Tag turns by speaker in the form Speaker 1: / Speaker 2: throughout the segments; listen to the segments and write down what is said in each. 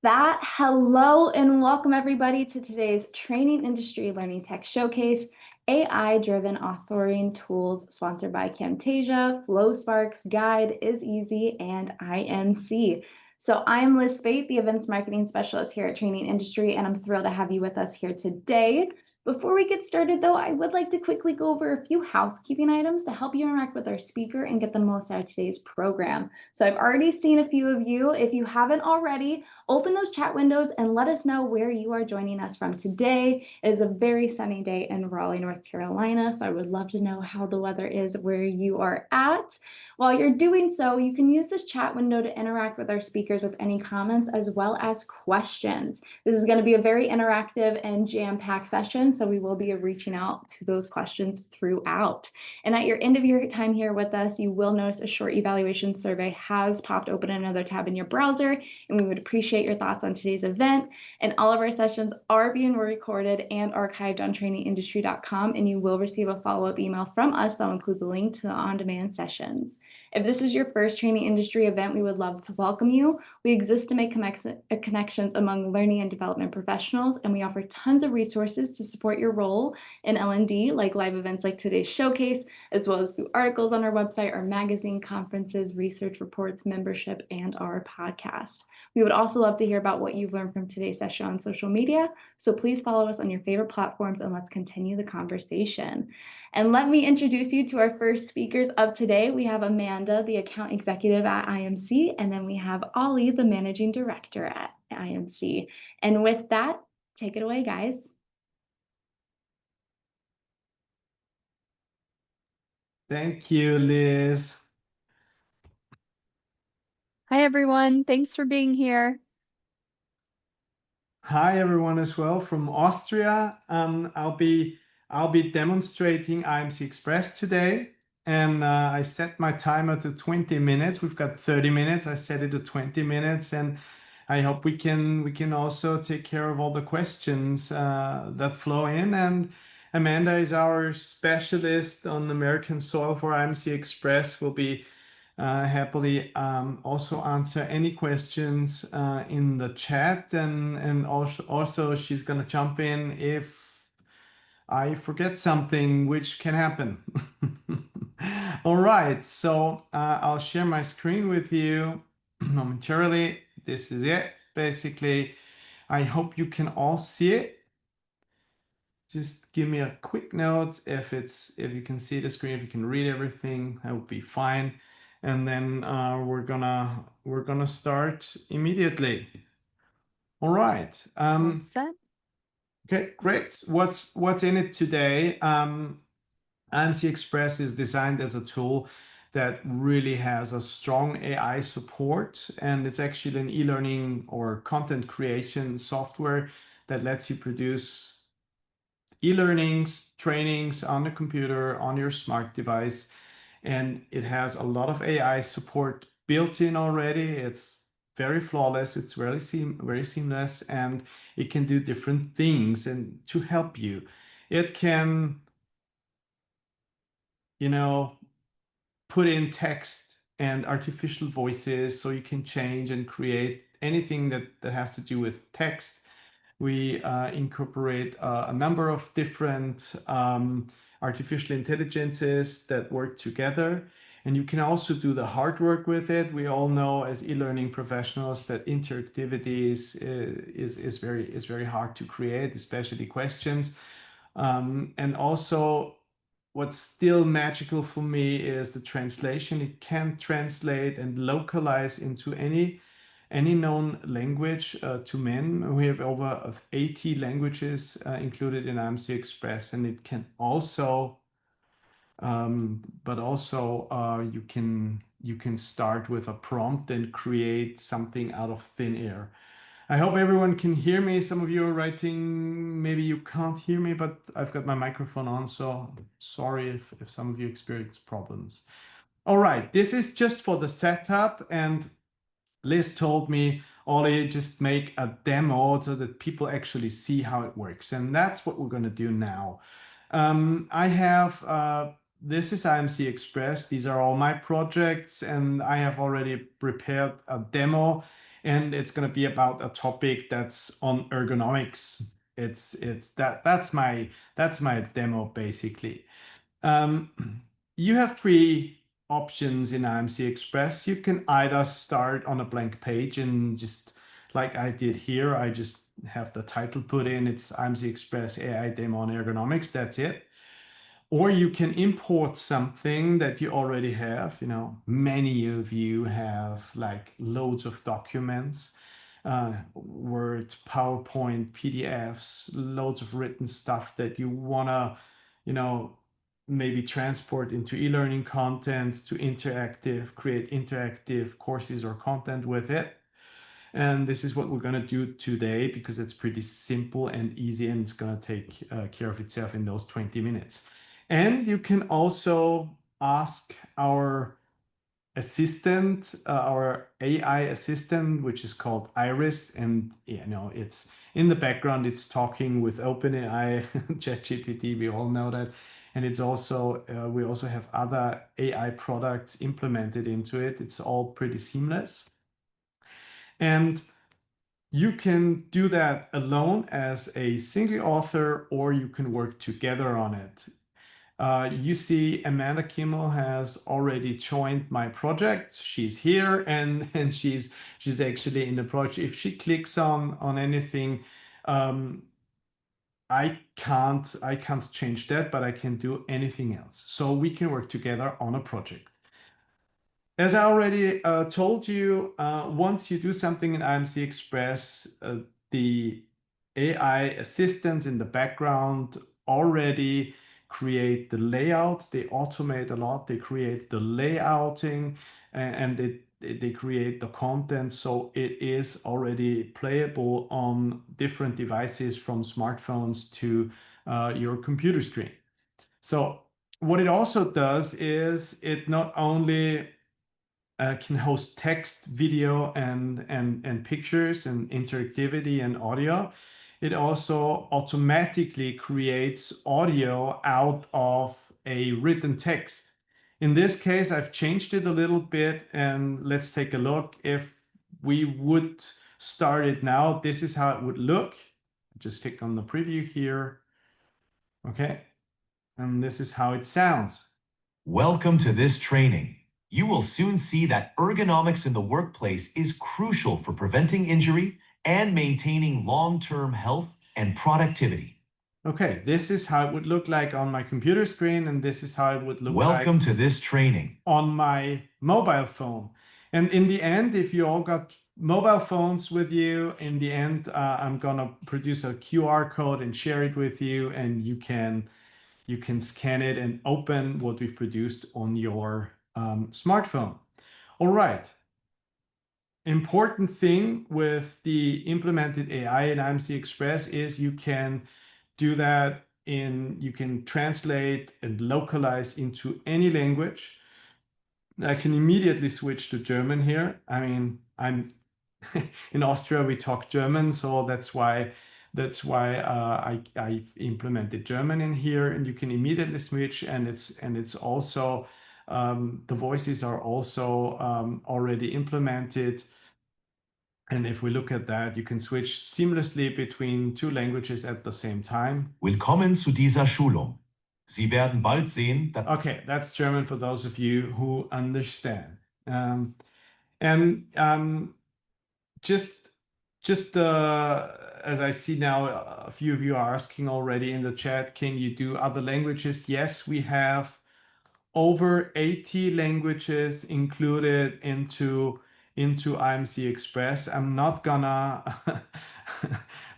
Speaker 1: that, hello and welcome everybody to today's Training Industry Learning Tech Showcase, AI-driven authoring tools sponsored by Camtasia, FlowSparks, Guide, Is Easy, and IMC. So I'm Liz Spate, the Events Marketing Specialist here at Training Industry, and I'm thrilled to have you with us here today. Before we get started, though, I would like to quickly go over a few housekeeping items to help you interact with our speaker and get the most out of today's program. So I've already seen a few of you. If you haven't already, open those chat windows and let us know where you are joining us from today. It is a very sunny day in Raleigh, North Carolina, so I would love to know how the weather is where you are at. While you're doing so, you can use this chat window to interact with our speakers with any comments as well as questions. This is going to be a very interactive and jam-packed session, so we will be reaching out to those questions throughout. And at your end of your time here with us, you will notice a short evaluation survey has popped open in another tab in your browser, and we would appreciate your thoughts on today's event. And all of our sessions are being recorded and archived on trainingindustry.com, and you will receive a follow-up email from us that will include the link to the on-demand sessions. If this is your first Training Industry event, we would love to welcome you. We exist to make connections among learning and development professionals, and we offer tons of resources to support your role in L&D, like live events like today's showcase, as well as through articles on our website, our magazine, conferences, research reports, membership, and our podcast. We would also love to hear about what you've learned from today's session on social media, so please follow us on your favorite platforms and let's continue the conversation. And let me introduce you to our first speakers of today. We have Amanda, the account executive at IMC, and then we have Ollie, the managing director at IMC. And with that, take it away, guys.
Speaker 2: Thank you, Liz.
Speaker 3: Hi, everyone. Thanks for being here.
Speaker 2: Hi, everyone, as well from Austria. I'll be demonstrating IMC Express today, and I set my timer to 20 minutes. We've got 30 minutes. I set it to 20 minutes, and I hope we can also take care of all the questions that flow in. And Amanda is our specialist on American soil for IMC Express. Will be happily also answer any questions in the chat, and also she's gonna jump in if I forget something, which can happen. All right, so I'll share my screen with you momentarily. This is it, basically. I hope you can all see it. Just give me a quick note if you can see the screen, if you can read everything, that would be fine. And then we're gonna start immediately. All right.
Speaker 3: All set.
Speaker 2: Okay, great. What's in it today? IMC Express is designed as a tool that really has a strong AI support, and it's actually an e-learning or content creation software that lets you produce e-learnings, trainings on the computer, on your smart device, and it has a lot of AI support built in already. It's very flawless, it's very seamless, and it can do different things and to help you. It can, put in text and artificial voices, so you can change and create anything that has to do with text. We incorporate a number of different artificial intelligences that work together. And you can also do the hard work with it. We all know as e-learning professionals that interactivity is very hard to create, especially questions. And also what's still magical for me is the translation. It can translate and localize into any known language to men. We have over 80 languages included in IMC Express, and it can also, you can start with a prompt and create something out of thin air. I hope everyone can hear me. Some of you are writing, maybe you can't hear me, but I've got my microphone on, so sorry if some of you experience problems. All right, this is just for the setup, and Liz told me, Ollie, just make a demo so that people actually see how it works. And that's what we're going to do now. I have, this is IMC Express. These are all my projects, and I have already prepared a demo. and it's going to be about a topic that's on ergonomics. That's my demo basically. You have three options in IMC Express. You can either start on a blank page and just like I did here, I just have the title put in. It's IMC Express AI Demo on Ergonomics. That's it. Or you can import something that you already have. You know, many of you have like loads of documents, Word, PowerPoint, PDFs, loads of written stuff that you wanna, you know, maybe transport into e-learning content to create interactive courses or content with it. And this is what we're going to do today because it's pretty simple and easy, and it's going to take care of itself in those 20 minutes. And you can also ask our assistant, our AI assistant, which is called Iris, and you know, it's in the background, it's talking with OpenAI, ChatGPT, we all know that. And it's also, we also have other AI products implemented into it. It's all pretty seamless. And you can do that alone as a single author, or you can work together on it. You see Amanda Kimmel has already joined my project. She's here and she's actually in the project. If she clicks on anything, I can't change that, but I can do anything else. So we can work together on a project. As I already told you, once you do something in IMC Express, the AI assistants in the background already create the layout. They automate a lot. They create the layouting and they create the content. So it is already playable on different devices from smartphones to your computer screen. So what it also does is it not only can host text, video, and pictures and interactivity and audio. It also automatically creates audio out of a written text. In this case, I've changed it a little bit, and let's take a look. If we would start it now, this is how it would look. Just click on the preview here. Okay, and this is how it sounds.
Speaker 4: Welcome to this training. You will soon see that ergonomics in the workplace is crucial for preventing injury and maintaining long-term health and productivity.
Speaker 2: Okay, this is how it would look like on my computer screen, and this is how it would look
Speaker 4: Welcome
Speaker 2: like
Speaker 4: to this training
Speaker 2: on my mobile phone. And in the end, if you all got mobile phones with you, in the end, I'm gonna produce a QR code and share it with you, and you can scan it and open what we've produced on your smartphone. All right. Important thing with the implemented AI in IMC Express is you can do that you can translate and localize into any language. I can immediately switch to German here. I mean, I'm in Austria, we talk German, so that's why I implemented German in here, and you can immediately switch, and it's also the voices are also already implemented. And if we look at that, you can switch seamlessly between two languages at the same time.
Speaker 4: Willkommen zu dieser Schulung. Sie werden bald sehen, that...
Speaker 2: Okay, that's German for those of you who understand. Just as I see now, a few of you are asking already in the chat, can you do other languages? Yes, we have over 80 languages included into IMC Express. I'm not gonna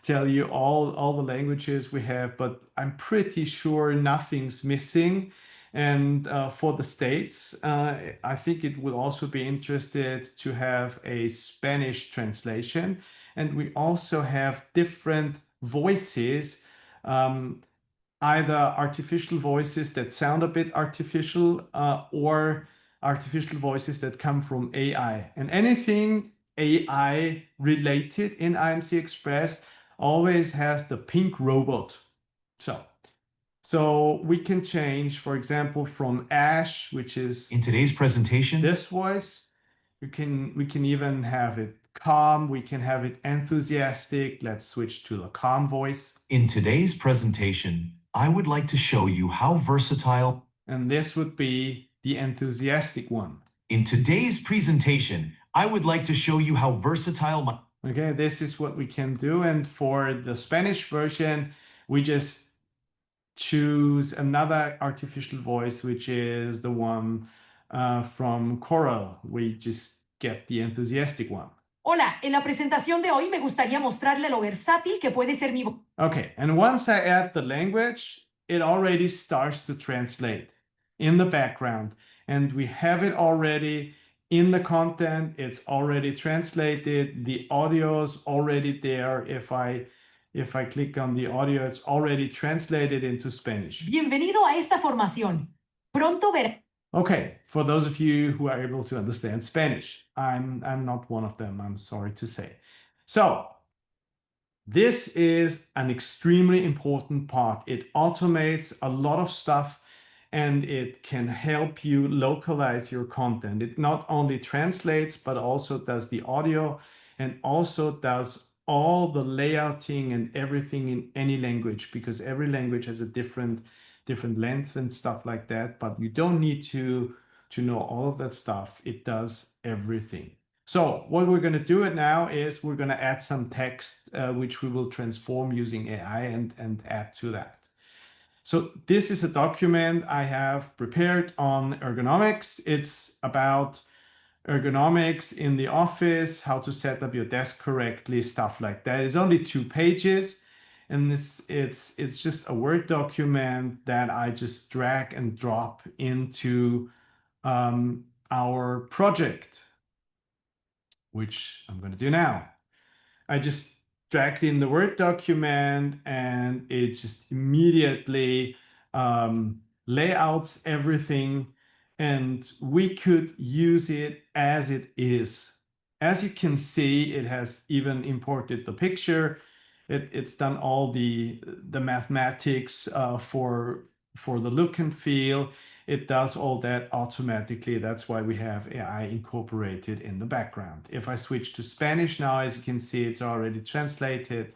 Speaker 2: tell you all the languages we have, but I'm pretty sure nothing's missing. And for the States, I think it will also be interested to have a Spanish translation. And we also have different voices, either artificial voices that sound a bit artificial or artificial voices that come from AI. And anything AI related in IMC Express always has the pink robot. So we can change, for example, from Ash, which is
Speaker 4: In today's presentation,
Speaker 2: this voice, we can even have it calm. We can have it enthusiastic. Let's switch to the calm voice.
Speaker 4: In today's presentation, I would like to show you how versatile.
Speaker 2: And this would be the enthusiastic one.
Speaker 4: In today's presentation, I would like to show you how versatile my.
Speaker 2: Okay, this is what we can do. And for the Spanish version, we just choose another artificial voice, which is the one from Coral. We just get the enthusiastic one.
Speaker 5: Hola, en la presentación de hoy me gustaría mostrarle lo versátil que puede ser mi voz.
Speaker 2: Okay, and once I add the language, it already starts to translate in the background. And we have it already in the content. It's already translated. The audio is already there. If I click on the audio, it's already translated into Spanish.
Speaker 5: Bienvenido a esta formación. Pronto verá.
Speaker 2: Okay, for those of you who are able to understand Spanish, I'm not one of them, I'm sorry to say. So, this is an extremely important part. It automates a lot of stuff and it can help you localize your content. It not only translates, but also does the audio and also does all the layouting and everything in any language, because every language has a different length and stuff like that, but you don't need to know all of that stuff. It does everything. So what we're going to do it now is we're going to add some text, which we will transform using AI and add to that. So this is a document I have prepared on ergonomics. It's about ergonomics in the office, how to set up your desk correctly, stuff like that. It's only 2 pages. And it's just a Word document that I just drag and drop into our project, which I'm going to do now. I just dragged in the Word document and it just immediately layouts everything, and we could use it as it is. As you can see, it has even imported the picture. It's done all the mathematics for the look and feel. It does all that automatically. That's why we have AI incorporated in the background. If I switch to Spanish now, as you can see, it's already translated.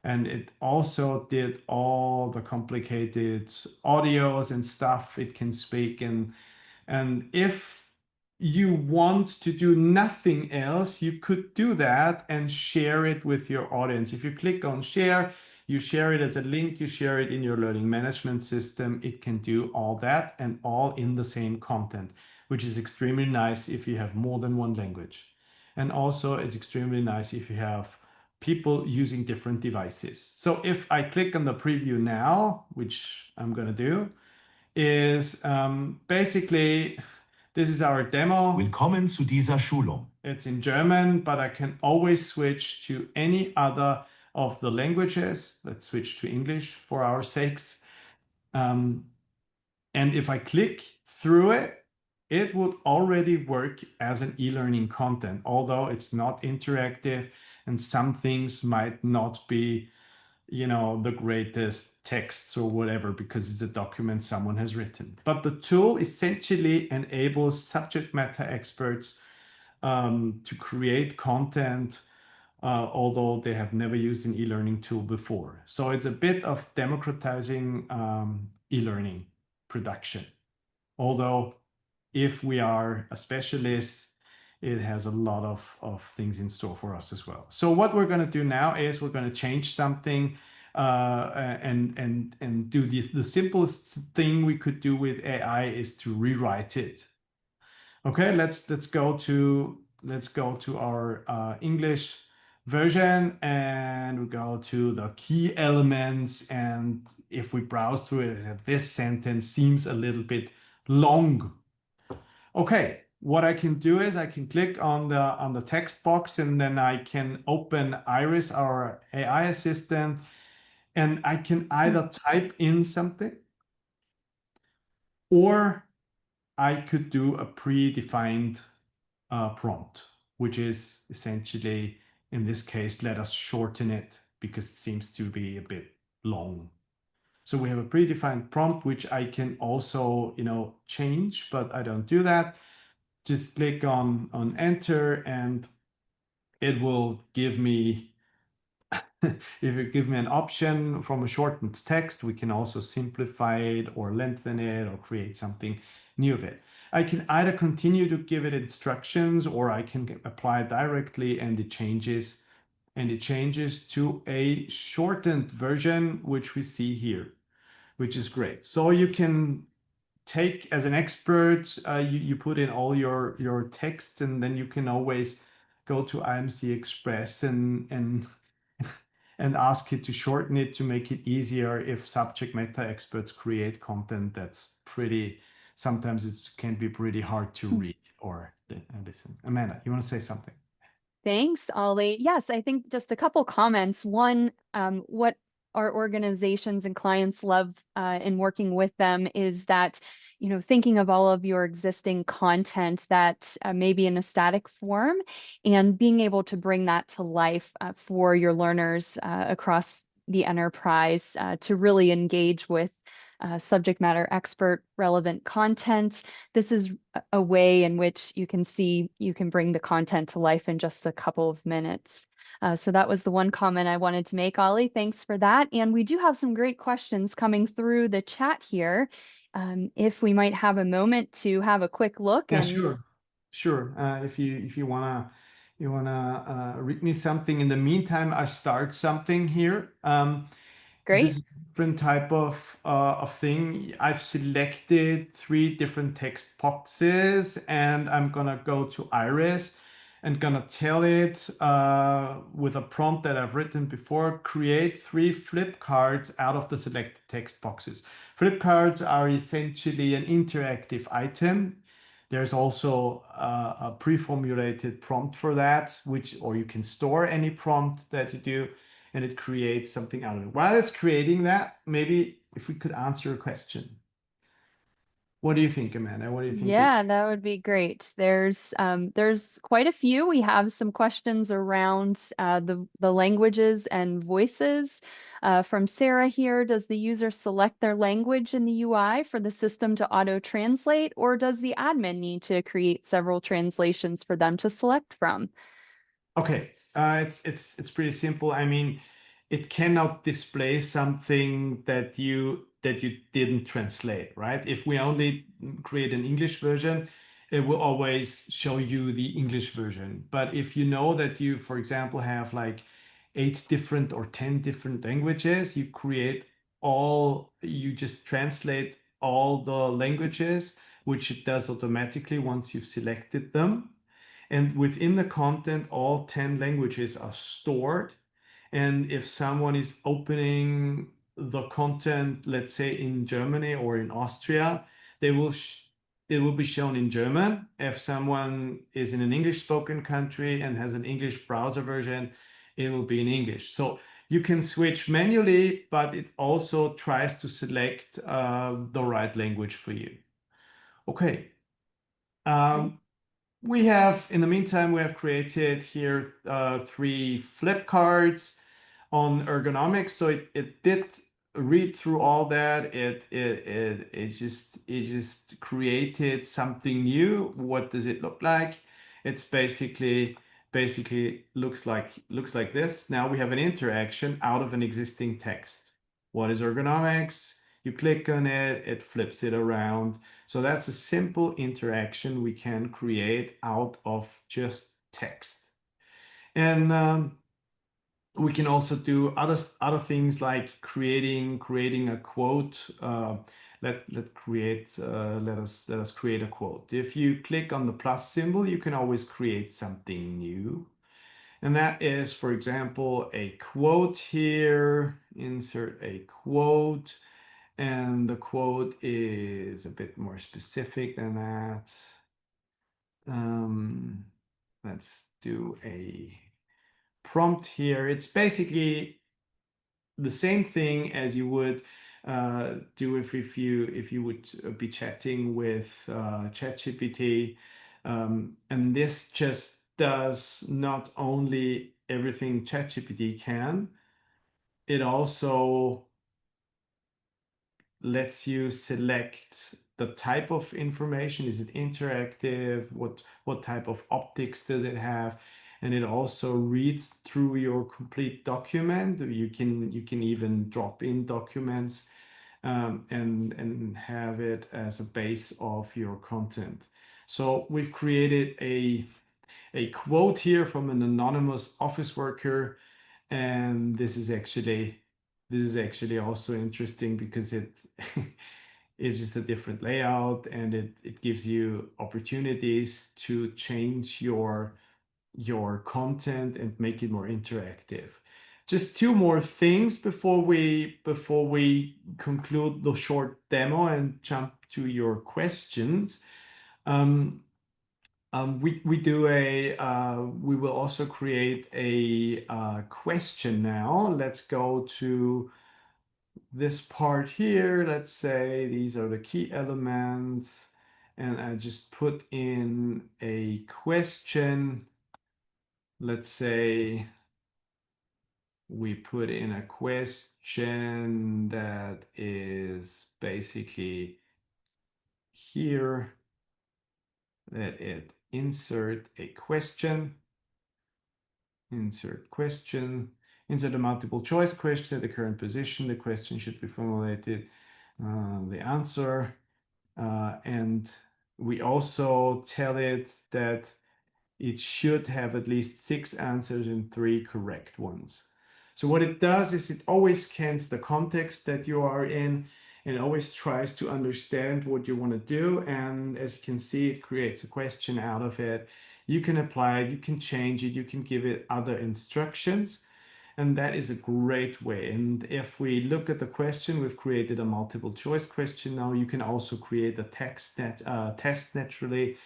Speaker 2: And it also did all the complicated audios and stuff it can speak. And if you want to do nothing else, you could do that and share it with your audience. If you click on share, you share it as a link, you share it in your learning management system. It can do all that and all in the same content, which is extremely nice if you have more than one language. And also it's extremely nice if you have people using different devices. So if I click on the preview now, which I'm going to do, is basically this is our demo.
Speaker 4: Willkommen zu dieser Schulung.
Speaker 2: It's in German, but I can always switch to any other of the languages. Let's switch to English for our sakes. And if I click through it, it would already work as an e-learning content, although it's not interactive and some things might not be, you know, the greatest texts or whatever, because it's a document someone has written. But the tool essentially enables subject matter experts to create content, although they have never used an e-learning tool before. So it's a bit of democratizing e-learning production. Although if we are a specialist, it has a lot of things in store for us as well. So what we're going to do now is we're going to change something and do the simplest thing we could do with AI is to rewrite it. Okay, let's go to our English version and we go to the key elements, and if we browse through it, this sentence seems a little bit long. Okay, what I can do is I can click on the text box and then I can open Iris, our AI assistant, and I can either type in something or I could do a predefined prompt, which is essentially, in this case, let us shorten it because it seems to be a bit long. So we have a predefined prompt, which I can also, you know, change, but I don't do that. Just click on enter and it will give me if you give me an option from a shortened text, we can also simplify it or lengthen it or create something new of it. I can either continue to give it instructions or I can apply it directly and it changes to a shortened version, which we see here, which is great. So you can take as an expert, you put in all your text and then you can always go to IMC Express and ask it to shorten it to make it easier if subject matter experts create content that's sometimes it can be pretty hard to read or listen. Amanda, you want to say something?
Speaker 3: Thanks, Ollie. Yes, I think just a couple comments. One, what our organizations and clients love in working with them is that, thinking of all of your existing content that may be in a static form and being able to bring that to life for your learners across the enterprise to really engage with subject matter expert relevant content. This is a way in which you can bring the content to life in just a couple of minutes. So that was the one comment I wanted to make, Ollie. Thanks for that. And we do have some great questions coming through the chat here. If we might have a moment to have a quick look.
Speaker 2: Yeah,
Speaker 3: and
Speaker 2: sure. If you wanna read me something in the meantime, I start something here.
Speaker 3: Great.
Speaker 2: This is a different type of thing. I've selected 3 different text boxes and I'm gonna go to Iris and gonna tell it with a prompt that I've written before, create 3 flip cards out of the selected text boxes. Flip cards are essentially an interactive item. There's also a pre-formulated prompt for that, or you can store any prompt that you do and it creates something out of it. While it's creating that, maybe if we could answer a question. What do you think, Amanda? What do you think?
Speaker 3: Yeah, that would be great. There's quite a few. We have some questions around the languages and voices. From Sarah here, does the user select their language in the UI for the system to auto-translate, or does the admin need to create several translations for them to select from?
Speaker 2: Okay, it's pretty simple. I mean, it cannot display something that you didn't translate, right? If we only create an English version, it will always show you the English version. But if you know that you, for example, have like 8 different or 10 different languages, you just translate all the languages, which it does automatically once you've selected them. And within the content, all 10 languages are stored. And if someone is opening the content, let's say in Germany or in Austria, it will be shown in German. If someone is in an English spoken country and has an English browser version, it will be in English. So you can switch manually, but it also tries to select the right language for you. Okay. In the meantime, we have created here 3 flip cards on ergonomics. So it did read through all that. It just created something new. What does it look like? It's basically looks like this. Now we have an interaction out of an existing text. What is ergonomics? You click on it, it flips it around. So that's a simple interaction we can create out of just text. And we can also do other things like creating a quote. Let us create a quote. If you click on the plus symbol, you can always create something new. And that is, for example, a quote here. Insert a quote. And the quote is a bit more specific than that. Let's do a prompt here. It's basically the same thing as you would do if you would be chatting with ChatGPT. And this just does not only everything ChatGPT can, it also lets you select the type of information. Is it interactive? What type of optics does it have? and it also reads through your complete document. You can even drop in documents and have it as a base of your content. So we've created a quote here from an anonymous office worker, and this is actually also interesting because it's just a different layout, and it gives you opportunities to change your content and make it more interactive. Just two more things before we conclude the short demo and jump to your questions. We will also create a question now. Let's go to this part here. Let's say these are the key elements, and I just put in a question. Let's say we put in a question that is basically here. Let it insert a question. Insert question. Insert a multiple choice question at the current position. The question should be formulated, the answer. And we also tell it that it should have at least 6 answers and 3 correct ones. So what it does is it always scans the context that you are in and always tries to understand what you want to do. And as you can see, it creates a question out of it. You can apply it, you can change it, you can give it other instructions. And that is a great way. And if we look at the question, we've created a multiple choice question. Now you can also create a test naturally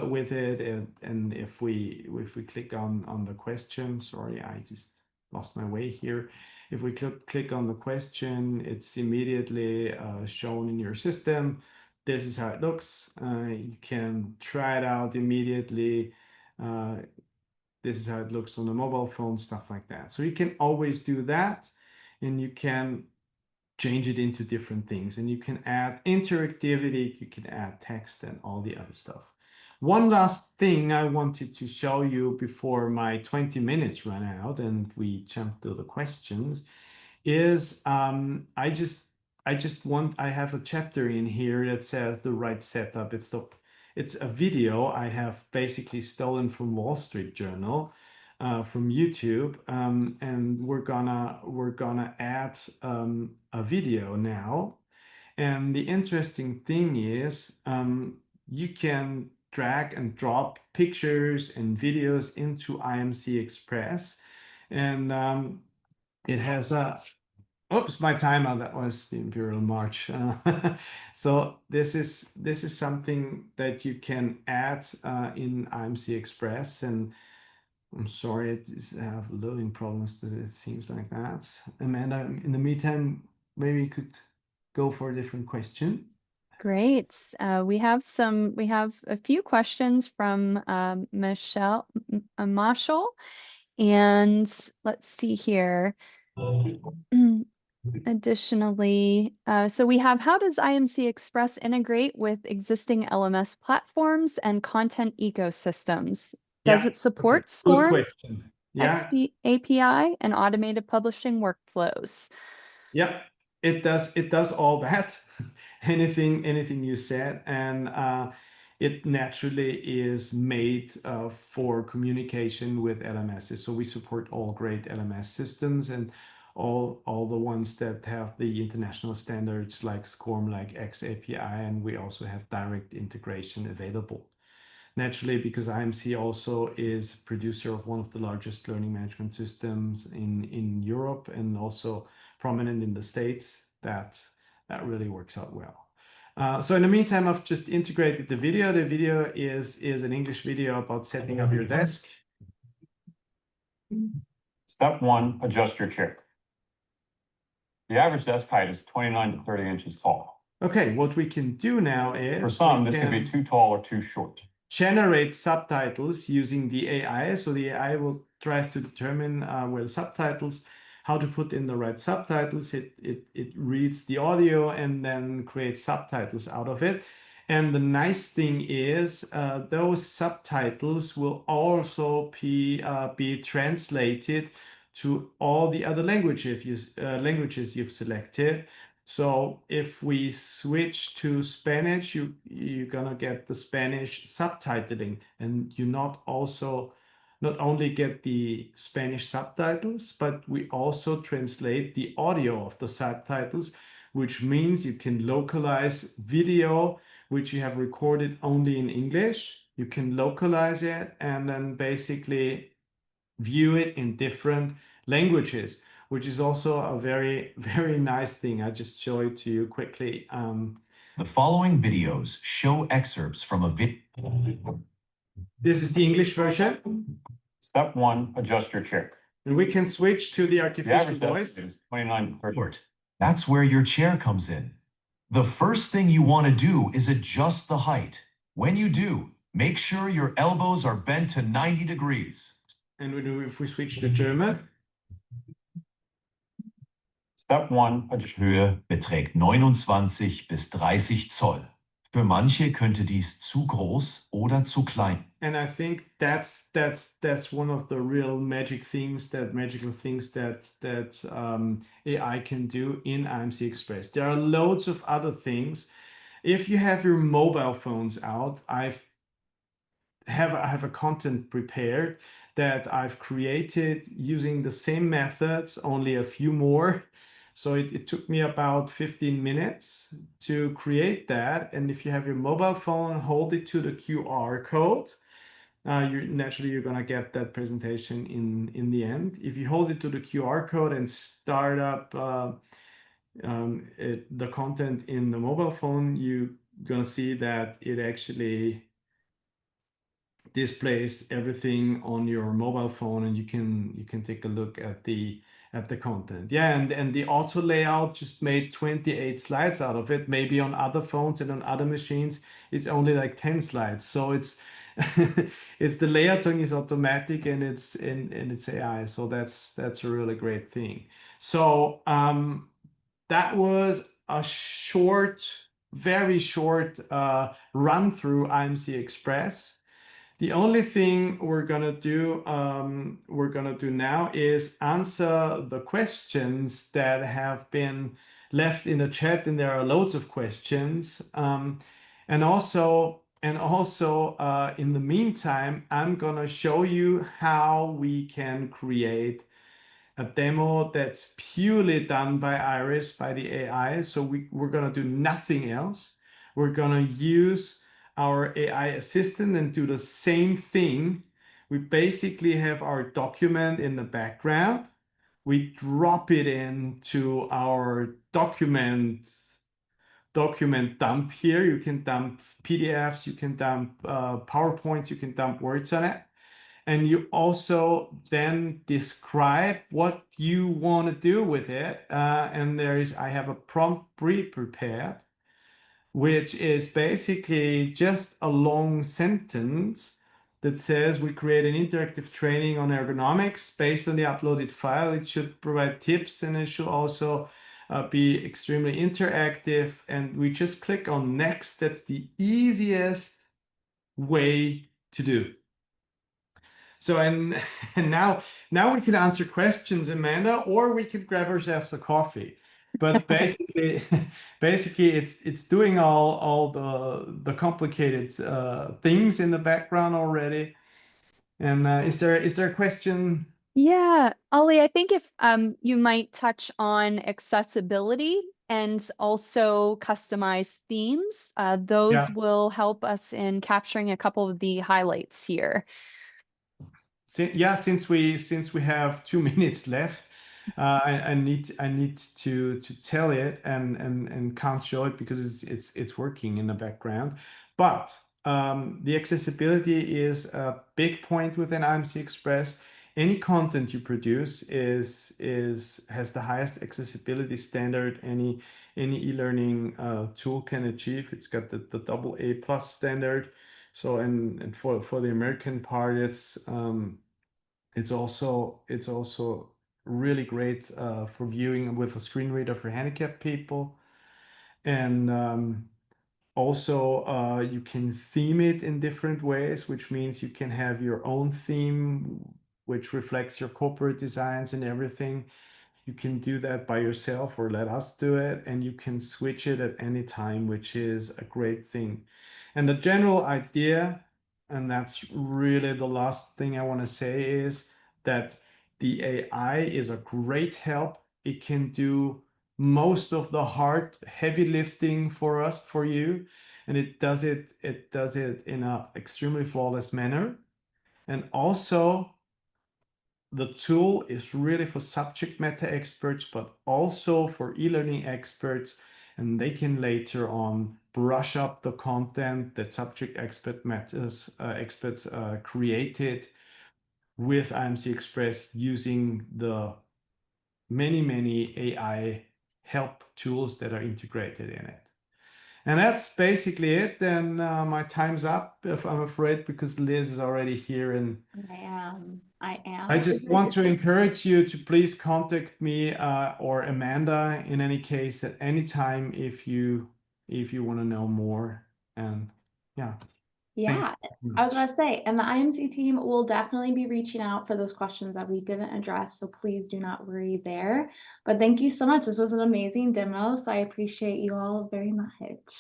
Speaker 2: with it. And if we click on the question, sorry, I just lost my way here. If we click on the question, it's immediately shown in your system. This is how it looks. You can try it out immediately. This is how it looks on the mobile phone, stuff like that. So you can always do that, and you can change it into different things, and you can add interactivity, you can add text and all the other stuff. One last thing I wanted to show you before my 20 minutes run out and we jump to the questions is I have a chapter in here that says the right setup. It's a video I have basically stolen from Wall Street Journal, from YouTube, and we're gonna add a video now. And the interesting thing is you can drag and drop pictures and videos into IMC Express, and it has a oops, my timer, that was the Imperial March. So this is something that you can add in IMC Express, and I'm sorry, I have loading problems. It seems like that. Amanda, in the meantime, maybe you could go for a different question.
Speaker 3: Great. We have a few questions from Marshall, and let's see here. Additionally, so we have, how does IMC Express integrate with existing LMS platforms and content ecosystems? Does it support
Speaker 2: Good
Speaker 3: SCORM,
Speaker 2: question. Yeah.
Speaker 3: XP API, and automated publishing workflows?
Speaker 2: Yep, it does all that. anything you said, and it naturally is made for communication with LMSs. So we support all great LMS systems and all the ones that have the international standards like SCORM, like XAPI, and we also have direct integration available. Naturally, because IMC also is producer of one of the largest learning management systems in Europe and also prominent in the States, that really works out well. So in the meantime, I've just integrated the video. The video is an English video about setting up your desk.
Speaker 6: Step 1, adjust your chair. The average desk height is 29 to 30 inches tall.
Speaker 2: Okay, what we can do now is
Speaker 6: For some, this can be too tall or too short.
Speaker 2: Generate subtitles using the AI. So the AI tries to determine where the subtitles, how to put in the right subtitles. It reads the audio and then creates subtitles out of it. And the nice thing is those subtitles will also be translated to all the other languages you've selected. So if we switch to Spanish, you're gonna get the Spanish subtitling, and you not only get the Spanish subtitles, but we also translate the audio of the subtitles, which means you can localize video which you have recorded only in English. You can localize it and then basically view it in different languages, which is also a very, very nice thing. I just show it to you quickly.
Speaker 4: The following videos show excerpts from a video.
Speaker 2: This is the English version.
Speaker 6: Step 1, adjust your chair.
Speaker 2: And we can switch to the
Speaker 6: The
Speaker 2: artificial
Speaker 6: average desk
Speaker 2: voice.
Speaker 6: height is 29 to 30.
Speaker 4: That's where your chair comes in. The first thing you want to do is adjust the height. When you do, make sure your elbows are bent to 90 degrees.
Speaker 2: And if we switch to German.
Speaker 6: Step 1,
Speaker 4: Höhe beträgt 29 bis 30 Zoll. Für manche könnte dies zu groß oder zu klein.
Speaker 2: And I think that's one of the real magical things that AI can do in IMC Express. There are loads of other things. If you have your mobile phones out, I have a content prepared that I've created using the same methods, only a few more. So it took me about 15 minutes to create that. And if you have your mobile phone, hold it to the QR code. You're gonna get that presentation in the end. If you hold it to the QR code and start up the content in the mobile phone, you're gonna see that it actually displays everything on your mobile phone, and you can take a look at the content. Yeah, and the auto layout just made 28 slides out of it. Maybe on other phones and on other machines it's only like 10 slides. So it's it's the layouting is automatic, and it's AI. So that's a really great thing. So that was a very short run through IMC Express. The only thing we're gonna do now is answer the questions that have been left in the chat, and there are loads of questions. And also, in the meantime, I'm gonna show you how we can create a demo that's purely done by Iris, by the AI. So we're gonna do nothing else. We're gonna use our AI assistant and do the same thing. We basically have our document in the background. We drop it into our document dump here. You can dump PDFs, you can dump PowerPoints, you can dump Words on it. And you also then describe what you want to do with it. And I have a prompt pre-prepared, which is basically just a long sentence that says we create an interactive training on ergonomics based on the uploaded file. It should provide tips, and it should also be extremely interactive. And we just click on next. That's the easiest way to do. So and now we can answer questions, Amanda, or we could grab ourselves a coffee. But basically it's doing all the complicated things in the background already. And is there a question?
Speaker 3: Yeah, Ollie, I think if you might touch on accessibility and also customized themes, those
Speaker 2: Yeah.
Speaker 3: will help us in capturing a couple of the highlights here.
Speaker 2: Since we have 2 minutes left, I need to tell it and can't show it because it's working in the background. But the accessibility is a big point within IMC Express. Any content you produce has the highest accessibility standard any e-learning tool can achieve. It's got the double A+ standard. So and for the American part, it's also really great for viewing with a screen reader for handicapped people, and Also, you can theme it in different ways, which means you can have your own theme, which reflects your corporate designs and everything. You can do that by yourself or let us do it, and you can switch it at any time, which is a great thing. And the general idea, and that's really the last thing I want to say, is that the AI is a great help. It can do most of the hard, heavy lifting for us, for you, and it does it in an extremely flawless manner. And also, the tool is really for subject matter experts, but also for e-learning experts, and they can later on brush up the content that subject experts created with IMC Express using the many AI help tools that are integrated in it. And that's basically it. And my time's up, if I'm afraid, because Liz is already here. And
Speaker 1: I am.
Speaker 2: I just want to encourage you to please contact me or Amanda in any case at any time if you want to know more. And yeah.
Speaker 1: Yeah, I was gonna say, and the IMC team will definitely be reaching out for those questions that we didn't address, so please do not worry there. But thank you so much. This was an amazing demo, so I appreciate you all very much.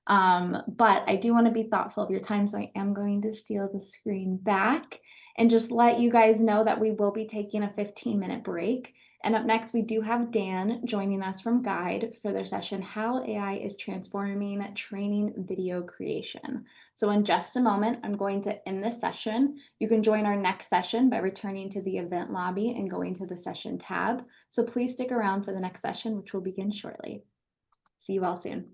Speaker 1: But I do want to be thoughtful of your time, so I am going to steal the screen back and just let you guys know that we will be taking a 15-minute break. And up next, we do have Dan joining us from Guide for their session, How AI is Transforming Training Video Creation. So in just a moment, I'm going to end this session. You can join our next session by returning to the event lobby and going to the session tab. So please stick around for the next session, which will begin shortly. See you all soon.